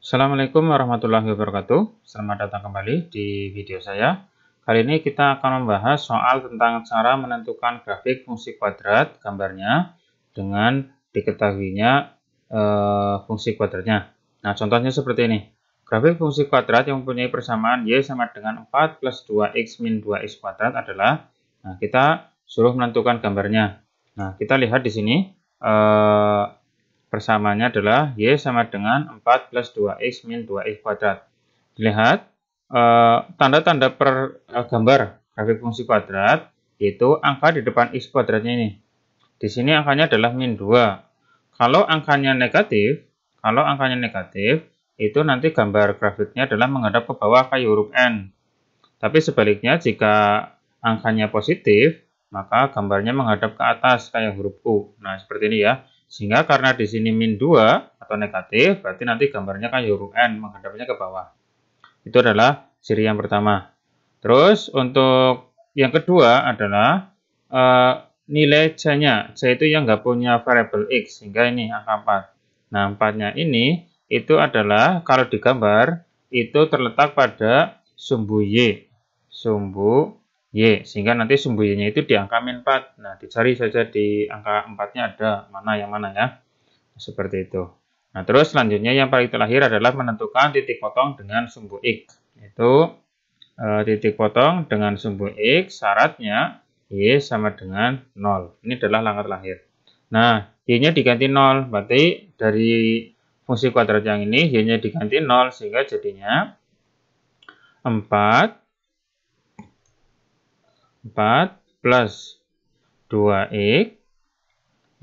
Assalamualaikum warahmatullahi wabarakatuh. Selamat datang kembali di video saya. Kali ini kita akan membahas soal tentang cara menentukan grafik fungsi kuadrat gambarnya dengan diketahuinya fungsi kuadratnya. Nah, contohnya seperti ini. Grafik fungsi kuadrat yang mempunyai persamaan y sama dengan 4 plus 2x min 2x kuadrat adalah, nah, kita suruh menentukan gambarnya. Nah, kita lihat di sini persamaannya adalah y sama dengan 4 plus 2x min 2x kuadrat. Dilihat tanda-tanda per gambar grafik fungsi kuadrat, yaitu angka di depan x kuadratnya ini. Di sini angkanya adalah min 2. Kalau angkanya negatif, itu nanti gambar grafiknya adalah menghadap ke bawah kayak huruf N. Tapi sebaliknya, jika angkanya positif, maka gambarnya menghadap ke atas kayak huruf U. Nah, seperti ini ya. Sehingga karena di sini min 2 atau negatif, berarti nanti gambarnya kayak huruf N, menghadapnya ke bawah. Itu adalah ciri yang pertama. Terus untuk yang kedua adalah nilai C-nya. C itu yang nggak punya variabel X, sehingga ini angka 4. Nah, 4-nya ini itu adalah kalau digambar, itu terletak pada sumbu Y. Sehingga nanti sumbu Y-nya itu di angka min 4. Nah, dicari saja di angka 4-nya ada mana yang mana ya. Seperti itu. Nah, terus selanjutnya yang paling terakhir adalah menentukan titik potong dengan sumbu X. Itu titik potong dengan sumbu X, syaratnya Y sama dengan 0. Ini adalah langkah terakhir. Nah, Y-nya diganti 0. Berarti dari fungsi kuadrat yang ini, Y-nya diganti 0. Sehingga jadinya 4 plus 2x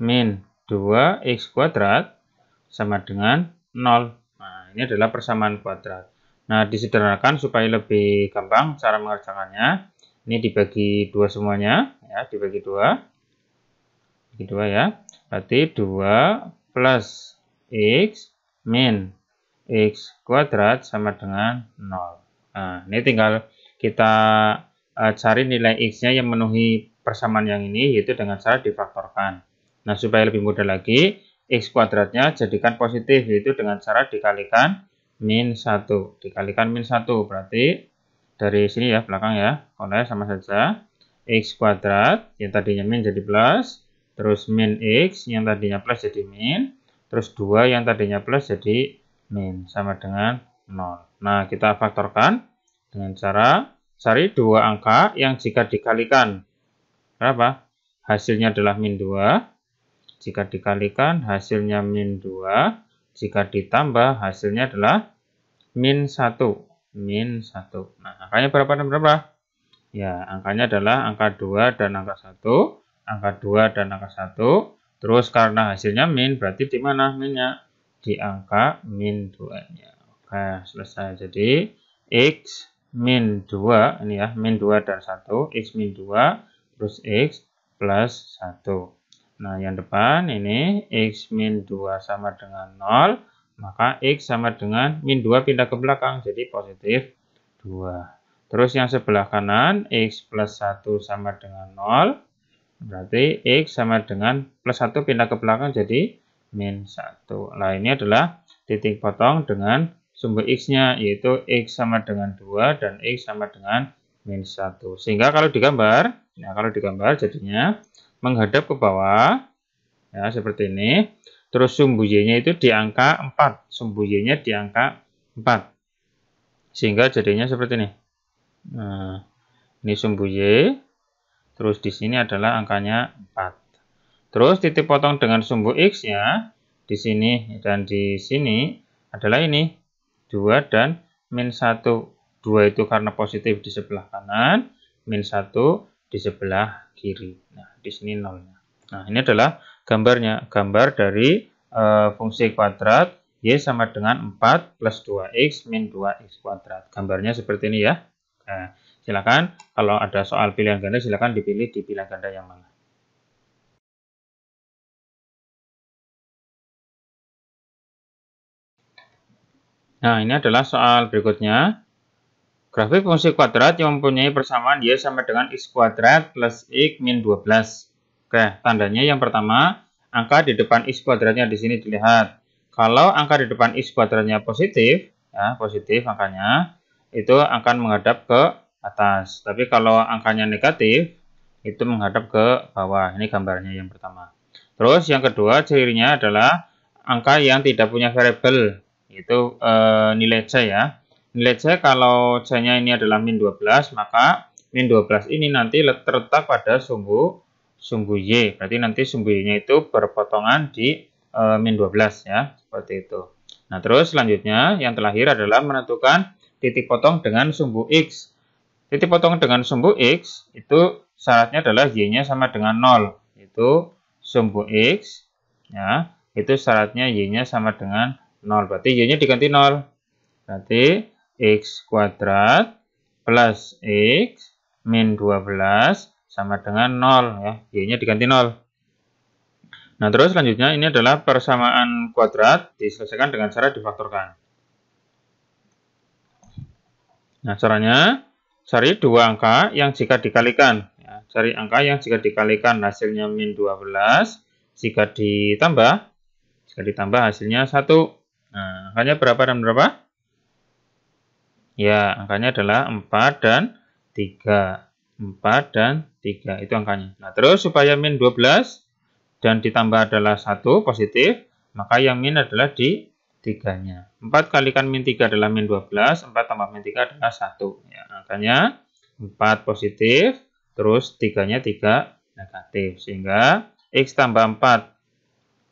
min 2x kuadrat sama dengan 0. Nah, ini adalah persamaan kuadrat. Nah, disederhanakan supaya lebih gampang cara mengerjakannya. Ini dibagi 2 semuanya, ya, dibagi 2. Bagi 2 ya. Berarti 2 plus x min x kuadrat sama dengan 0. Nah, ini tinggal kita cari nilai x-nya yang memenuhi persamaan yang ini, yaitu dengan cara difaktorkan. Nah, supaya lebih mudah lagi, x kuadratnya jadikan positif, yaitu dengan cara dikalikan min 1. Dikalikan min 1, berarti dari sini ya, belakang ya, oleh sama saja. X kuadrat, yang tadinya min jadi plus, terus min x, yang tadinya plus jadi min, terus 2 yang tadinya plus jadi min, sama dengan 0. Nah, kita faktorkan dengan cara cari dua angka yang jika dikalikan, berapa? Hasilnya adalah min 2. Jika dikalikan hasilnya min 2. Jika ditambah hasilnya adalah min 1. Min 1. Nah, angkanya berapa dan berapa? Ya, angkanya adalah angka 2 dan angka 1. Angka 2 dan angka 1. Terus karena hasilnya min, berarti di mana minnya? Di angka min 2-nya. Oke, selesai. Jadi, x min 2, ini ya, min 2 dan 1, x min 2, terus x plus 1. Nah, yang depan ini, x min 2 sama dengan 0, maka x sama dengan min 2 pindah ke belakang, jadi positif 2. Terus yang sebelah kanan, x plus 1 sama dengan 0, berarti x sama dengan plus 1 pindah ke belakang, jadi min 1. Nah, ini adalah titik potong dengan sumbu x-nya, yaitu x sama dengan 2 dan x sama dengan min 1. Sehingga kalau digambar, nah kalau digambar jadinya menghadap ke bawah, ya seperti ini. Terus sumbu y-nya itu di angka 4. Sumbu y-nya di angka 4. Sehingga jadinya seperti ini. Nah, ini sumbu y. Terus di sini adalah angkanya 4. Terus titik potong dengan sumbu x-nya di sini dan di sini adalah ini. 2 dan min 1. 2 itu karena positif di sebelah kanan, min 1 di sebelah kiri. Nah, di sini 0-nya. Nah, ini adalah gambarnya. Gambar dari fungsi kuadrat y sama dengan 4 plus 2x min 2x kuadrat. Gambarnya seperti ini ya. Nah, silakan kalau ada soal pilihan ganda, silakan dipilih di pilihan ganda yang mana. Nah, ini adalah soal berikutnya. Grafik fungsi kuadrat yang mempunyai persamaan y sama dengan x kuadrat plus x min 12. Oke, tandanya yang pertama, angka di depan x kuadratnya di sini dilihat. kalau angka di depan X kuadratnya positif, ya, positif angkanya, itu akan menghadap ke atas. Tapi kalau angkanya negatif, itu menghadap ke bawah. Ini gambarnya yang pertama. Terus yang kedua cirinya adalah angka yang tidak punya variabel, yaitu nilai C ya. Nilai C kalau C-nya ini adalah min 12, maka min 12 ini nanti terletak pada sumbu Y. Berarti nanti sumbu Y-nya itu berpotongan di min 12 ya, seperti itu. Nah, terus selanjutnya yang terakhir adalah menentukan titik potong dengan sumbu X. Titik potong dengan sumbu X itu syaratnya adalah Y-nya sama dengan 0. Itu sumbu X, ya, itu syaratnya Y-nya sama dengan 0. Berarti Y-nya diganti 0. Berarti X kuadrat plus X min 12 sama dengan 0. Ya, Y-nya diganti 0. Nah, terus selanjutnya ini adalah persamaan kuadrat diselesaikan dengan cara difaktorkan. Nah, caranya cari dua angka yang jika dikalikan. Ya, cari angka yang jika dikalikan hasilnya min 12, jika ditambah hasilnya 1. Nah, angkanya berapa dan berapa? Ya, angkanya adalah 4 dan 3. 4 dan 3 itu angkanya. Nah, terus supaya min 12 dan ditambah adalah 1 positif, maka yang min adalah di 3-nya. 4 kalikan min 3 adalah min 12, 4 tambah min 3 adalah 1. Ya, angkanya 4 positif, terus 3-nya 3 negatif. Sehingga X tambah 4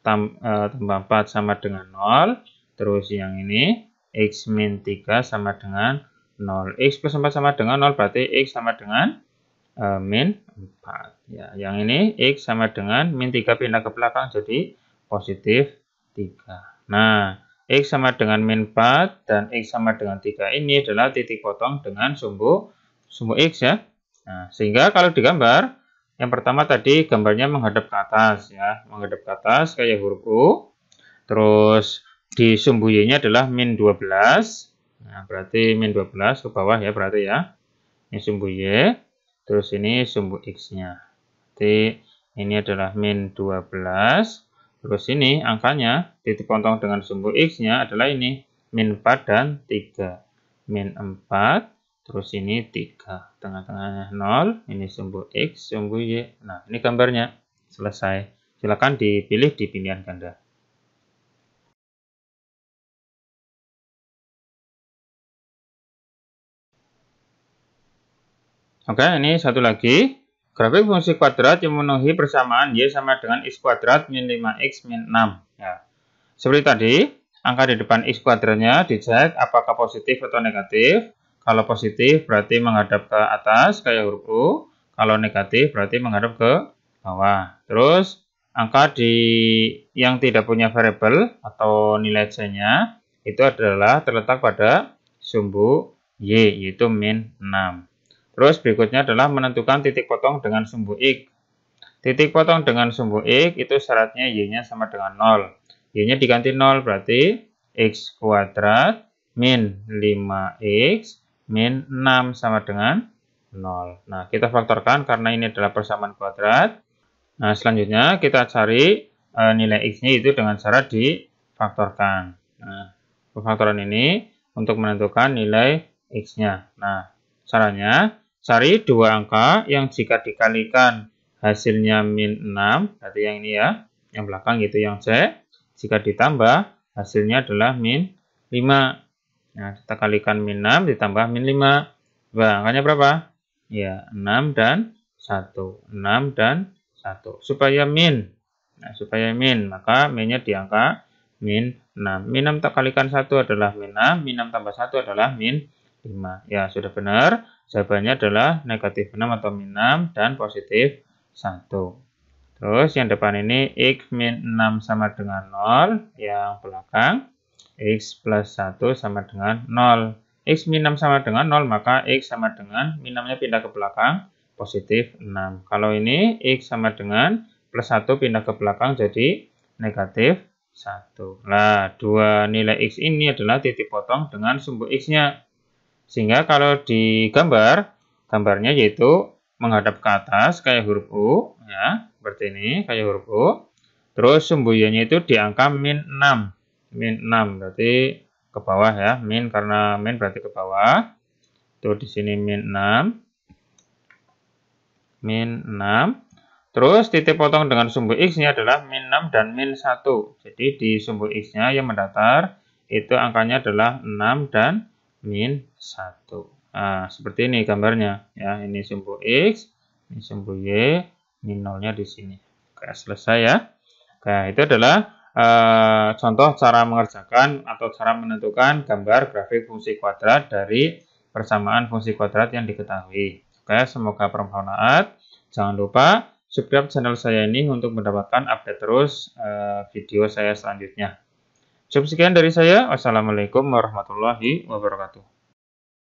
tambah 4 sama dengan 0. Terus yang ini X min 3 sama dengan 0. X plus 4 sama dengan 0, berarti X sama dengan min 4. Ya, yang ini X sama dengan min 3 pindah ke belakang jadi positif 3. Nah, X sama dengan min 4 dan X sama dengan 3 ini adalah titik potong dengan sumbu X ya. Nah, sehingga kalau digambar, yang pertama tadi gambarnya menghadap ke atas ya, menghadap ke atas kayak huruf U. Terus di sumbu Y-nya adalah min 12. Nah, berarti min 12 ke bawah ya berarti ya. Ini sumbu Y. Terus ini sumbu X-nya. Jadi ini adalah min 12. Terus ini angkanya titik potong dengan sumbu X-nya adalah ini. Min 4 dan 3. Min 4. Terus ini 3. Tengah-tengahnya 0. Ini sumbu X, sumbu Y. Nah, ini gambarnya. Selesai. Silakan dipilih di pilihan ganda. Oke, ini satu lagi. Grafik fungsi kuadrat yang memenuhi persamaan Y sama dengan X kuadrat min 5X min 6. Ya. Seperti tadi, angka di depan X kuadratnya dicek apakah positif atau negatif. Kalau positif berarti menghadap ke atas kayak huruf U. Kalau negatif berarti menghadap ke bawah. Terus, angka yang tidak punya variabel atau nilai C-nya itu adalah terletak pada sumbu Y, yaitu min 6. Terus berikutnya adalah menentukan titik potong dengan sumbu X. Titik potong dengan sumbu X itu syaratnya Y-nya sama dengan 0. Y-nya diganti 0 berarti X kuadrat min 5X min 6 sama dengan 0. Nah, kita faktorkan karena ini adalah persamaan kuadrat. Nah, selanjutnya kita cari nilai X-nya itu dengan cara difaktorkan. Nah, pemfaktoran ini untuk menentukan nilai X-nya. Nah, caranya cari dua angka yang jika dikalikan hasilnya min 6, berarti yang ini ya, yang belakang gitu yang C. Jika ditambah hasilnya adalah min 5. Nah, kita kalikan min 6 ditambah min 5. Wah, angkanya berapa? Ya, 6 dan 1. 6 dan 1. Supaya min. Nah, supaya min, maka min-nya di angka min 6. Min 6 tak kalikan 1 adalah min 6, min 6 tambah 1 adalah min 5. Ya, sudah benar. Jawabannya adalah negatif 6 atau min 6 dan positif 1. Terus yang depan ini X min 6 sama dengan 0. Yang belakang X plus 1 sama dengan 0. X min 6 sama dengan 0, maka X sama dengan min 6-nya pindah ke belakang, positif 6. Kalau ini X sama dengan plus 1 pindah ke belakang jadi negatif 1. Nah, dua nilai X ini adalah titik potong dengan sumbu X-nya. Sehingga kalau digambar, gambarnya yaitu menghadap ke atas kayak huruf U, ya, seperti ini, kayak huruf U. Terus sumbu Y-nya itu di angka min 6. min 6 berarti ke bawah ya, min karena min berarti ke bawah. Tuh di sini min 6. Min 6. Terus titik potong dengan sumbu X-nya adalah min 6 dan min 1. Jadi di sumbu X-nya yang mendatar itu angkanya adalah 6 dan min 1. Nah, seperti ini gambarnya ya. Ini sumbu X, ini sumbu Y, min 0-nya di sini. Oke, selesai ya. Oke, itu adalah contoh cara mengerjakan atau cara menentukan gambar grafik fungsi kuadrat dari persamaan fungsi kuadrat yang diketahui. Oke, semoga bermanfaat. Jangan lupa subscribe channel saya ini untuk mendapatkan update terus video saya selanjutnya. Cukup sekian dari saya. Wassalamualaikum warahmatullahi wabarakatuh.